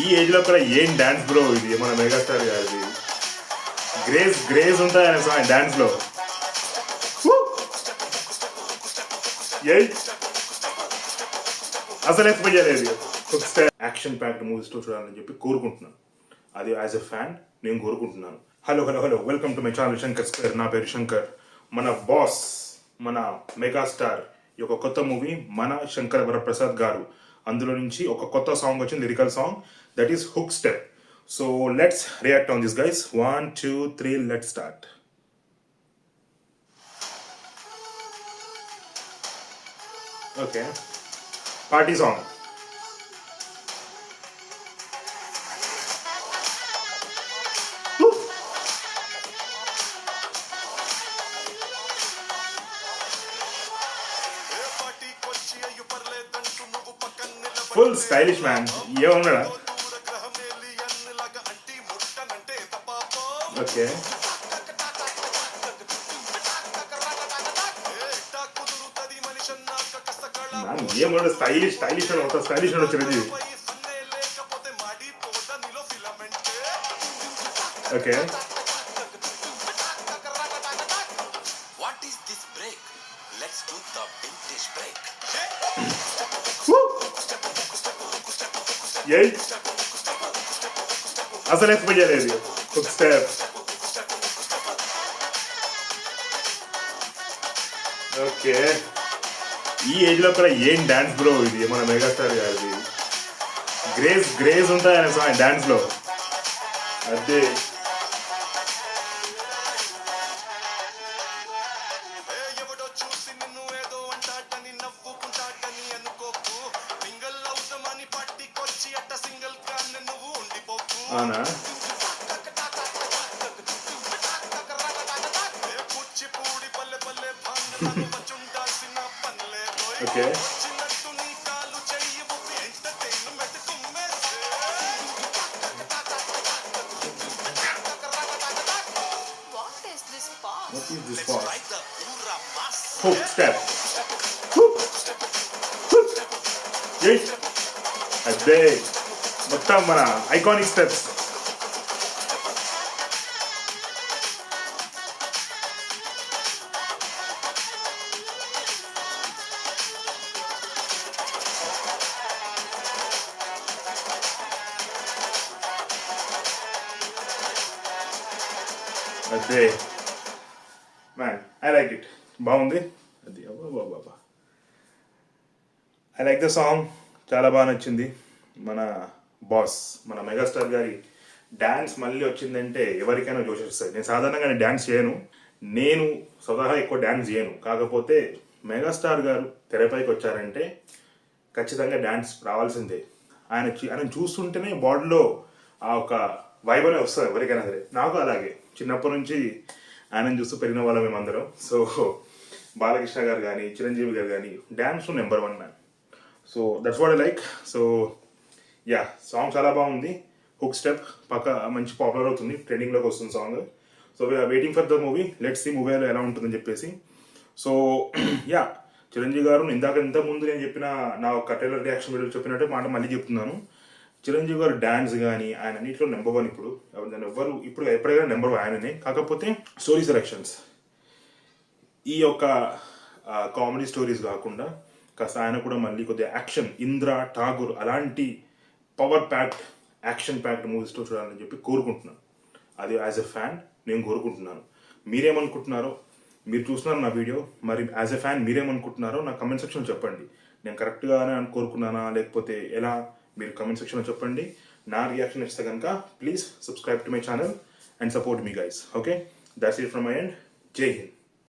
ఈ ఏజ్ లో కూడా ఏం డాన్స్ బ్రో ఇది మన మెగాస్టార్ గారిది. గ్రేస్ ఉంటాయి ఆయన డాన్స్ లో. అసలు ఎక్స్పెక్ట్ చేయలేదు. యాక్షన్ ప్యాక్డ్ మూవీస్ చూడాలని చెప్పి కోరుకుంటున్నాను. అది యాజ్ ఎ ఫ్యాన్ నేను కోరుకుంటున్నాను. Hello welcome to my channel Shankar square. నా పేరు శంకర్. మన బాస్ మన మెగాస్టార్ యొక్క కొత్త మూవీ మన శంకర్ వరప్రసాద్ గారు, అందులో నుంచి ఒక కొత్త సాంగ్ వచ్చింది, lyrical song, that is hook step. So let's react on this guys. 1 2 3 let's start. Okay, party song. Full stylish man. ఏమన్నాడా? ఓకే, ఏమన్నా స్టైలిష్ అని ఒక స్టైలిష్ అని వచ్చింది. ఓకే, అసలు ఎక్స్పెక్ట్ చేయలేదు. Hook step. ఓకే, ఈ ఏజ్ లో కూడా ఏం డాన్స్ బ్రో ఇది మన మెగాస్టార్ గారిది. గ్రేస్ ఉంటాయి ఆయన డాన్స్ లో. అదే అవునా? Okay, hook step. అదే మొత్తం మన ఐకానిక్ స్టెప్స్. అదే మ్యాన్, ఐ లైక్ ఇట్. బాగుంది అది. బాబా, ఐ లైక్ ద సాంగ్. చాలా బాగా నచ్చింది. మన బాస్ మన మెగాస్టార్ గారి డ్యాన్స్ మళ్ళీ వచ్చిందంటే ఎవరికైనా జోషిస్తుంది. నేను సాధారణంగా డ్యాన్స్ చేయను, నేను స్వతహా ఎక్కువ డ్యాన్స్ చేయను. కాకపోతే మెగాస్టార్ గారు తెరపైకి వచ్చారంటే ఖచ్చితంగా డ్యాన్స్ రావాల్సిందే. ఆయన చూస్తుంటేనే బాడీలో ఆ ఒక వైబ్ అనే వస్తుంది ఎవరికైనా సరే. నాకు అలాగే చిన్నప్పటి నుంచి ఆయనను చూస్తూ పెరిగిన వాళ్ళం మేమందరం. సో బాలకృష్ణ గారు కానీ చిరంజీవి గారు కానీ dance number 1 man. So that's what I like. So yeah, song చాలా బాగుంది. హుక్ స్టెప్ పక్క మంచి పాపులర్ అవుతుంది, ట్రెండింగ్లోకి వస్తుంది song. So we are waiting for the movie. Let's see మూవీలో ఎలా ఉంటుందని చెప్పేసి. సో యా, చిరంజీవి గారు ఇంతకుముందు నేను చెప్పిన నా ఒక ట్రైలర్ రియాక్షన్ వీడియో చెప్పినట్టే మాట మళ్ళీ చెప్తున్నాను. చిరంజీవి గారు డ్యాన్స్ కానీ ఆయన అన్నింటిలో నెంబర్ 1. ఎవరు ఇప్పుడు ఎప్పుడైనా నెంబర్ 1 ఆయననే. కాకపోతే స్టోరీ సెలెక్షన్స్, ఈ యొక్క కామెడీ స్టోరీస్ కాకుండా కాస్త ఆయన కూడా మళ్ళీ కొద్దిగా యాక్షన్, ఇంద్ర ఠాగూర్ అలాంటి power packed action packed movies చూడాలని చెప్పి కోరుకుంటున్నాను. అది యాజ్ ఎ ఫ్యాన్ నేను కోరుకుంటున్నాను. మీరేమనుకుంటున్నారో, మీరు చూస్తున్నారు నా వీడియో, మరి యాజ్ ఎ ఫ్యాన్ మీరేమనుకుంటున్నారో నా కమెంట్ సెక్షన్లో చెప్పండి. నేను కరెక్ట్గానే కోరుకున్నానా లేకపోతే ఎలా, మీరు కమెంట్ సెక్షన్లో చెప్పండి. నా రియాక్షన్ ఇస్తే కనుక please subscribe to my channel and support me guys. Okay, that's it from my end. జై హింద్.